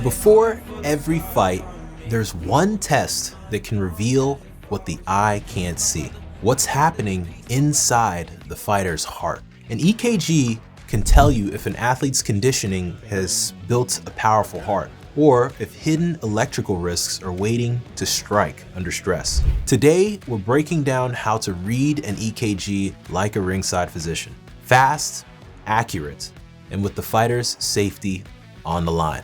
Before every fight, there's one test that can reveal what the eye can't see. What's happening inside the fighter's heart. An EKG can tell you if an athlete's conditioning has built a powerful heart, or if hidden electrical risks are waiting to strike under stress. Today, we're breaking down how to read an EKG like a ringside physician. Fast, accurate, and with the fighter's safety on the line.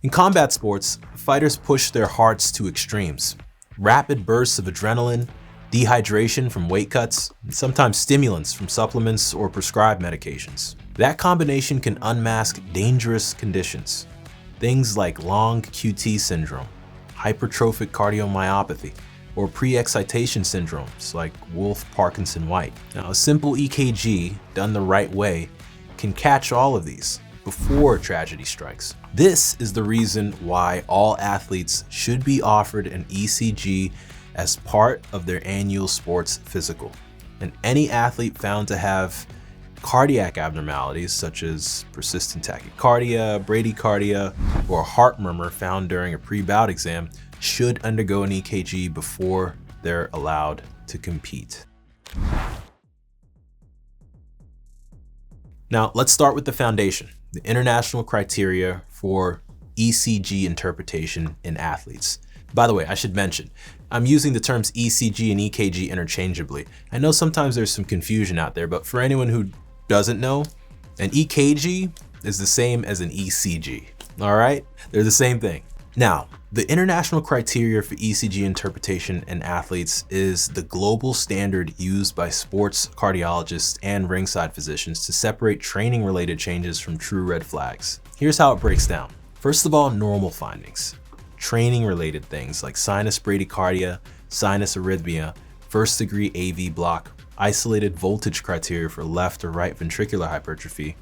In combat sports, fighters push their hearts to extremes. Rapid bursts of adrenaline, dehydration from weight cuts, and sometimes stimulants from supplements or prescribed medications. That combination can unmask dangerous conditions. Things like long QT syndrome, hypertrophic cardiomyopathy, or pre-excitation syndromes like Wolff-Parkinson-White. Now, a simple EKG done the right way can catch all of these before tragedy strikes. This is the reason why all athletes should be offered an ECG as part of their annual sports physical. And any athlete found to have cardiac abnormalities such as persistent tachycardia, bradycardia, or heart murmur found during a pre-bout exam should undergo an EKG before they're allowed to compete. Now, let's start with the foundation, the international criteria for ECG interpretation in athletes. By the way, I should mention, I'm using the terms ECG and EKG interchangeably. I know sometimes there's some confusion out there, but for anyone who doesn't know, an EKG is the same as an ECG, all right? They're the same thing. Now, the international criteria for ECG interpretation in athletes is the global standard used by sports cardiologists and ringside physicians to separate training-related changes from true red flags. Here's how it breaks down. First of all, normal findings. Training-related things like sinus bradycardia, sinus arrhythmia, first-degree AV block, isolated voltage criteria for left or right ventricular hypertrophy,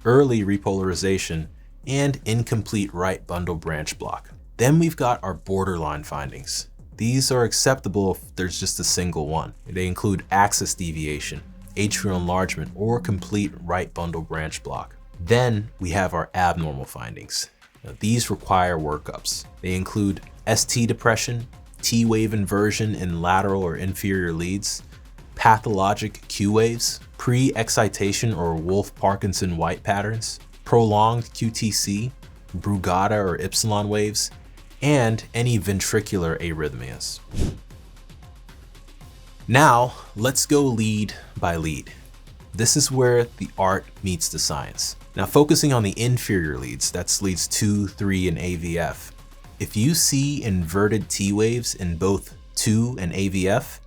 early repolarization, and incomplete right bundle branch block. Then we've got our borderline findings. These are acceptable if there's just a single one. They include axis deviation, atrial enlargement, or complete right bundle branch block. Then we have our abnormal findings. Now, these require workups. They include ST depression, T-wave inversion in lateral or inferior leads, pathologic Q waves, pre-excitation or Wolff-Parkinson-White patterns, prolonged QTC, Brugada or Ypsilon waves, and any ventricular arrhythmias. Now, let's go lead by lead. This is where the art meets the science. Now, focusing on the inferior leads, that's leads 2, 3, and AVF. If you see inverted T waves in both 2 and AVF,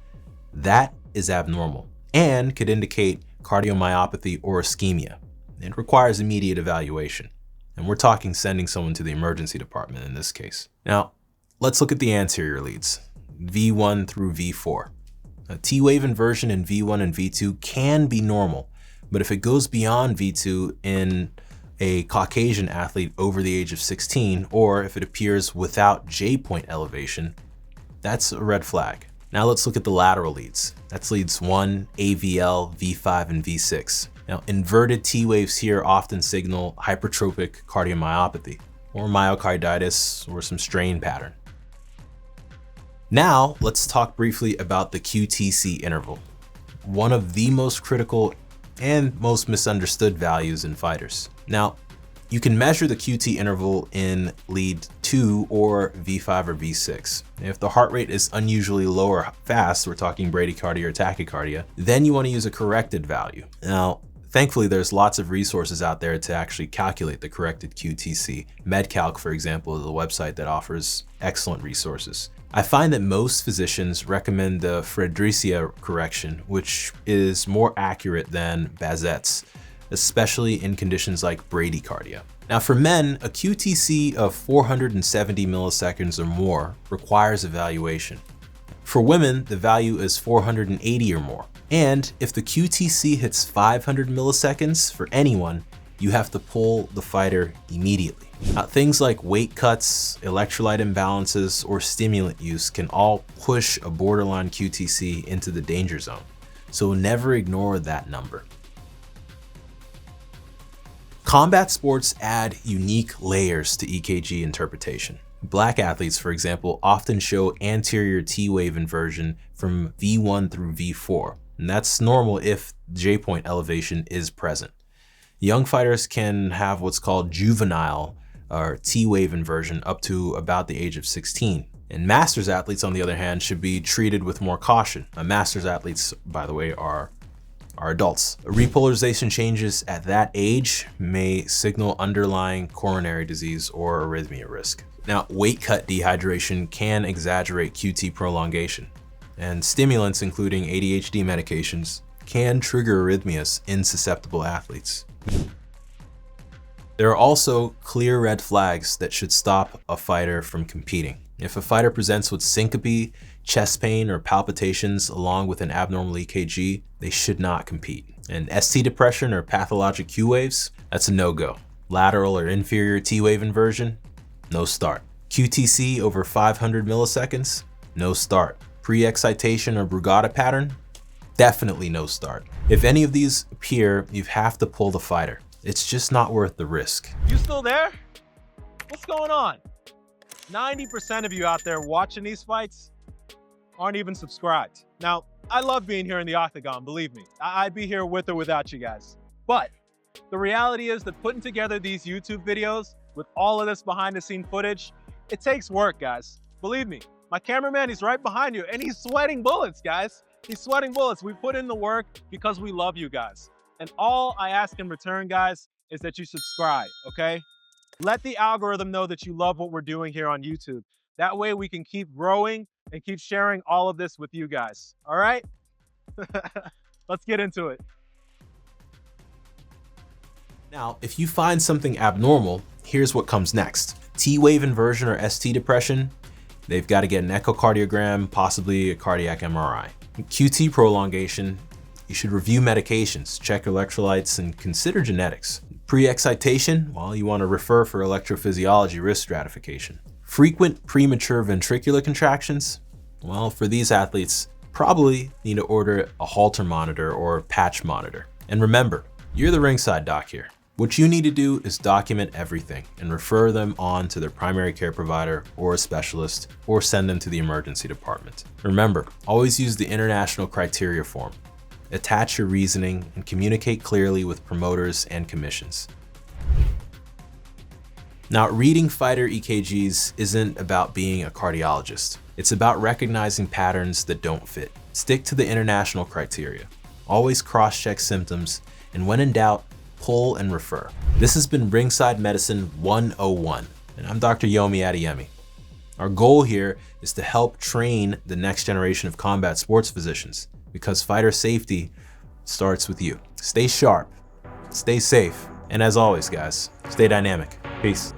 that is abnormal and could indicate cardiomyopathy or ischemia. It requires immediate evaluation. And we're talking sending someone to the emergency department in this case. Now, let's look at the anterior leads, V1 through V4. A T-wave inversion in V1 and V2 can be normal, but if it goes beyond V2 in a Caucasian athlete over the age of 16, or if it appears without J-point elevation, that's a red flag. Now let's look at the lateral leads. That's leads 1, AVL, V5, and V6. Now, inverted T waves here often signal hypertrophic cardiomyopathy or myocarditis or some strain pattern. Now, let's talk briefly about the QTC interval, one of the most critical and most misunderstood values in fighters. Now, you can measure the QT interval in lead 2 or V5 or V6. If the heart rate is unusually low or fast, we're talking bradycardia or tachycardia, then you want to use a corrected value. Now, thankfully, there's lots of resources out there to actually calculate the corrected QTC. MedCalc, for example, is a website that offers excellent resources. I find that most physicians recommend the Fredericia correction, which is more accurate than Bazette's, especially in conditions like bradycardia. Now, for men, a QTC of 470 milliseconds or more requires evaluation. For women, the value is 480 or more. And if the QTC hits 500 milliseconds for anyone you have to pull the fighter immediately. Now, things like weight cuts, electrolyte imbalances, or stimulant use can all push a borderline QTC into the danger zone. So never ignore that number. Combat sports add unique layers to EKG interpretation. Black athletes, for example, often show anterior T-wave inversion from V1 through V4, and that's normal if J-point elevation is present. Young fighters can have what's called juvenile or T-wave inversion up to about the age of 16. And masters athletes, on the other hand, should be treated with more caution. Masters athletes, by the way, are adults. Repolarization changes at that age may signal underlying coronary disease or arrhythmia risk. Now, weight cut dehydration can exaggerate QT prolongation, and stimulants, including ADHD medications, can trigger arrhythmias in susceptible athletes. There are also clear red flags that should stop a fighter from competing. If a fighter presents with syncope, chest pain, or palpitations along with an abnormal EKG, they should not compete. And ST depression or pathologic Q waves, that's a no-go. Lateral or inferior T-wave inversion, no start. QTC over 500 milliseconds, no start. Pre-excitation or Brugada pattern, definitely no start. If any of these appear, you have to pull the fighter. It's just not worth the risk. You still there? What's going on? 90% of you out there watching these fights aren't even subscribed. Now, I love being here in the octagon, believe me. I'd be here with or without you guys. But the reality is that putting together these YouTube videos with all of this behind the scene footage, it takes work, guys. Believe me, my cameraman, he's right behind you and he's sweating bullets, guys. He's sweating bullets. We put in the work because we love you guys. And all I ask in return, guys, is that you subscribe, okay? Let the algorithm know that you love what we're doing here on YouTube. That way we can keep growing and keep sharing all of this with you guys, all right? Let's get into it. Now, if you find something abnormal, here's what comes next. T-wave inversion or ST depression, they've got to get an echocardiogram, possibly a cardiac MRI. QT prolongation, you should review medications, check electrolytes, and consider genetics. Pre-excitation, well, you want to refer for electrophysiology risk stratification. Frequent premature ventricular contractions, well, for these athletes, probably need to order a Holter monitor or patch monitor. And remember, you're the ringside doc here. What you need to do is document everything and refer them on to their primary care provider or a specialist, or send them to the emergency department. Remember, always use the international criteria form. Attach your reasoning and communicate clearly with promoters and commissions. Now, reading fighter EKGs isn't about being a cardiologist. It's about recognizing patterns that don't fit. Stick to the international criteria. Always cross-check symptoms, and when in doubt, pull and refer. This has been Ringside Medicine 101, and I'm Dr. Yomi Adeyemi. Our goal here is to help train the next generation of combat sports physicians, because fighter safety starts with you. Stay sharp, stay safe, and as always, guys, stay dynamic. Peace.